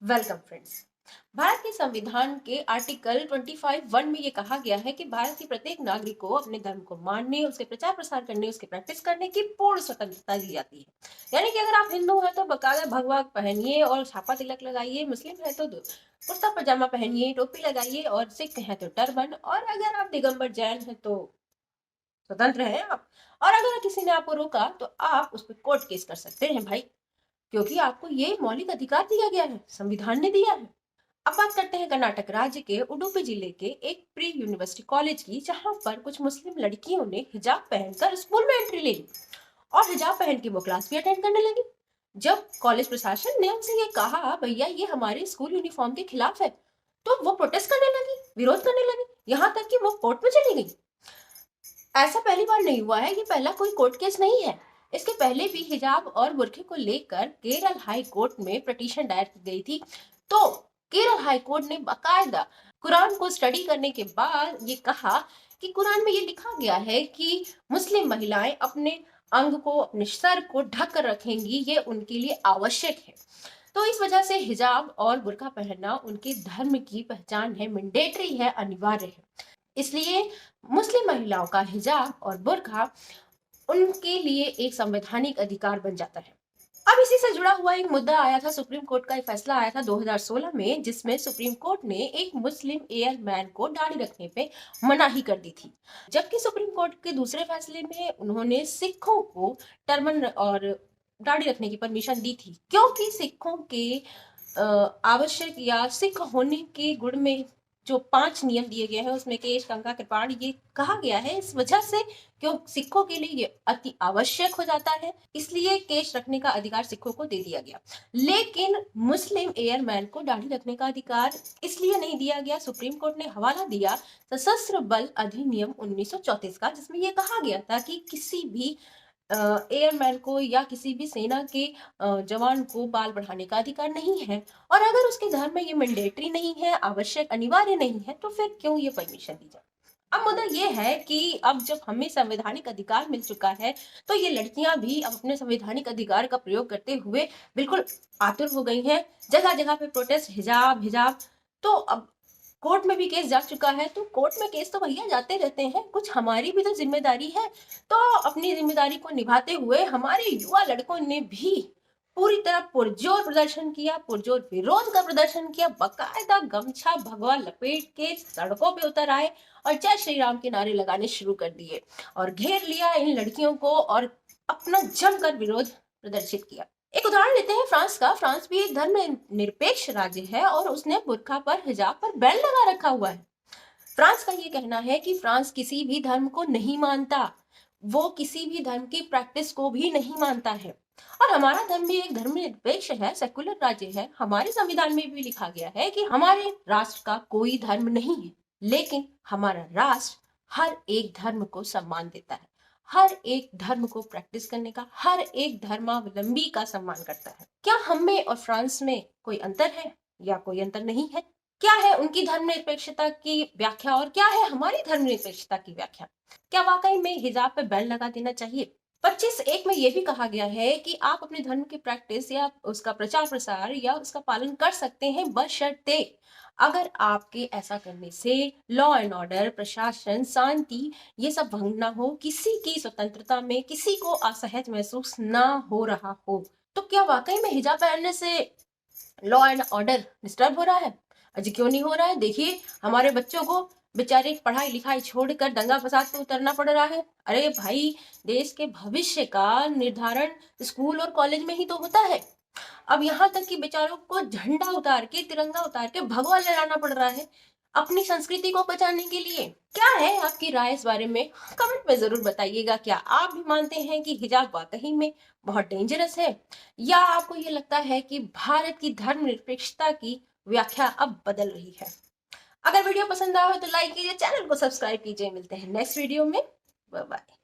Welcome friends. Bharat के संविधान के आर्टिकल 25(1) में ये कहा गया है कि भारत के प्रत्येक नागरिक को अपने धर्म को मानने, उसके प्रचार प्रसार करने, उसके प्रैक्टिस करने की पूर्ण स्वतंत्रता दी जाती है। यानी कि अगर आप हिंदू हैं तो बकायदा भगवा पहनिए और छापा तिलक लगाइए, मुस्लिम है तो कुर्ता पजामा पहनिए, टोपी लगाइए, और सिख हैं तो टर्बन, और अगर आप दिगंबर जैन हैं तो स्वतंत्र हैं आप। और अगर किसी ने आपको रोका तो आप उस पर कोर्ट केस कर सकते हैं भाई, क्योंकि आपको ये मौलिक अधिकार दिया गया है, संविधान ने दिया है। अब बात करते हैं कर्नाटक राज्य के उडुपी जिले के एक प्री यूनिवर्सिटी कॉलेज की, जहां पर कुछ मुस्लिम लड़कियों ने हिजाब पहनकर स्कूल में एंट्री ले ली और हिजाब पहन के वो क्लास भी अटेंड करने लगी। जब कॉलेज प्रशासन ने उनसे ये कहा भैया ये हमारे स्कूल यूनिफॉर्म के खिलाफ है, तो वो प्रोटेस्ट करने लगी, विरोध करने लगी, यहाँ तक कि वो कोर्ट में चली गई। ऐसा पहली बार नहीं हुआ है, ये पहला कोई कोर्ट केस नहीं है। इसके पहले भी हिजाब और बुर्के को लेकर केरल हाई कोर्ट में पिटीशन दायर की गई थी। तो केरल हाई कोर्ट ने बाकायदा कुरान को स्टडी करने के बाद ये कहा कि कुरान में ये लिखा गया है कि मुस्लिम महिलाएं अपने अंग को, अपने सर को ढक कर रखेंगी, ये उनके लिए आवश्यक है। तो इस वजह से हिजाब और बुर्का पहनना उनके धर्म की पहचान है, मैंडेटरी है, अनिवार्य है। इसलिए मुस्लिम महिलाओं का हिजाब और बुर्का उनके लिए एक संवैधानिक अधिकार बन जाता है। अब इसी से जुड़ा हुआ एक मुद्दा आया था, सुप्रीम कोर्ट का एक फैसला आया था 2016 में, जिसमें सुप्रीम कोर्ट ने एक मुस्लिम एयरमैन को दाढ़ी रखने पे मनाही कर दी थी। जबकि सुप्रीम कोर्ट के दूसरे फैसले में उन्होंने सिखों को टर्बन और दाढ़ी रखने की परमिशन दी थी, क्योंकि सिखों के आवश्यक या सिख होने के गुण में जो 5 नियम दिए गए हैं उसमें केश, कंघा, कृपाण ये कहा गया है। इस वजह से क्यों सिखों के लिए ये अति आवश्यक हो जाता है, इसलिए केश रखने का अधिकार सिखों को दे दिया गया। लेकिन मुस्लिम एयरमैन को दाढ़ी रखने का अधिकार इसलिए नहीं दिया गया। सुप्रीम कोर्ट ने हवाला दिया सशस्त्र बल अधिनियम 1934 का, जिसमें यह कहा गया था कि किसी भी एयरमैन को या किसी भी सेना के जवान को बाल बढ़ाने का अधिकार नहीं है। और अगर उसके धर्म में ये मैंडेटरी नहीं है, आवश्यक, अनिवार्य नहीं है, तो फिर क्यों ये परमिशन दी जाए। अब मुद्दा ये है कि अब जब हमें संवैधानिक अधिकार मिल चुका है, तो ये लड़कियां भी अब अपने संवैधानिक अधिकार का प्रयोग करते हुए बिल्कुल आतुर हो गई हैं। जगह जगह पे प्रोटेस्ट, हिजाब हिजाब। तो अब कोर्ट में भी केस जा चुका है, तो कोर्ट में केस तो भैया जाते रहते हैं, कुछ हमारी भी तो जिम्मेदारी है। तो अपनी जिम्मेदारी को निभाते हुए हमारे युवा लड़कों ने भी पूरी तरह पुरजोर प्रदर्शन किया, पुरजोर विरोध का प्रदर्शन किया, बकायदा गमछा भगवा लपेट के सड़कों पे उतर आए और जय श्री राम के नारे लगाने शुरू कर दिए और घेर लिया इन लड़कियों को और अपना जमकर विरोध प्रदर्शित किया। एक उदाहरण लेते हैं फ्रांस का। फ्रांस भी एक धर्म निरपेक्ष राज्य है और उसने बुर्का पर, हिजाब पर बैन लगा रखा हुआ है। फ्रांस का ये कहना है कि फ्रांस किसी भी धर्म को नहीं मानता, वो किसी भी धर्म की प्रैक्टिस को भी नहीं मानता है। और हमारा धर्म भी एक धर्मनिरपेक्ष है, सेकुलर राज्य है। हमारे संविधान में भी लिखा गया है कि हमारे राष्ट्र का कोई धर्म नहीं है, लेकिन हमारा राष्ट्र हर एक धर्म को सम्मान देता है, हर एक धर्म को प्रैक्टिस करने का, हर एक धर्मावलंबी का सम्मान करता है। क्या हम में और फ्रांस में कोई अंतर है या कोई अंतर नहीं है? क्या है उनकी धर्मनिरपेक्षता की व्याख्या और क्या है हमारी धर्मनिरपेक्षता की व्याख्या? क्या वाकई में हिजाब पे बैन लगा देना चाहिए? 25(1) में यह भी कहा गया है कि आप अपने धर्म की प्रैक्टिस या उसका प्रचार प्रसार या उसका पालन कर सकते हैं, बशर्ते अगर आपके ऐसा करने से लॉ एंड ऑर्डर, प्रशासन, शांति ये सब भंग ना हो, किसी की स्वतंत्रता में किसी को असहज महसूस ना हो रहा हो। तो क्या वाकई में हिजाब पहनने से लॉ एंड ऑर्डर डिस्टर्ब हो रहा है? अजी क्यों नहीं हो रहा है? देखिए हमारे बच्चों को बेचारे पढ़ाई लिखाई छोड़कर दंगा फसाद पे उतरना पड़ रहा है। अरे भाई, देश के भविष्य का निर्धारण स्कूल और कॉलेज में ही तो होता है। अब यहाँ तक कि बेचारों को झंडा उतार के, तिरंगा उतार के भगवा लहराना पड़ रहा है अपनी संस्कृति को बचाने के लिए। क्या है आपकी राय इस बारे में? कमेंट में जरूर बताइएगा। क्या आप भी मानते हैं कि हिजाब वाकई में बहुत डेंजरस है, या आपको ये लगता है कि भारत की धर्मनिरपेक्षता की व्याख्या अब बदल रही है? अगर वीडियो पसंद आया हो तो लाइक कीजिए, चैनल को सब्सक्राइब कीजिए। मिलते हैं नेक्स्ट वीडियो में। Bye bye.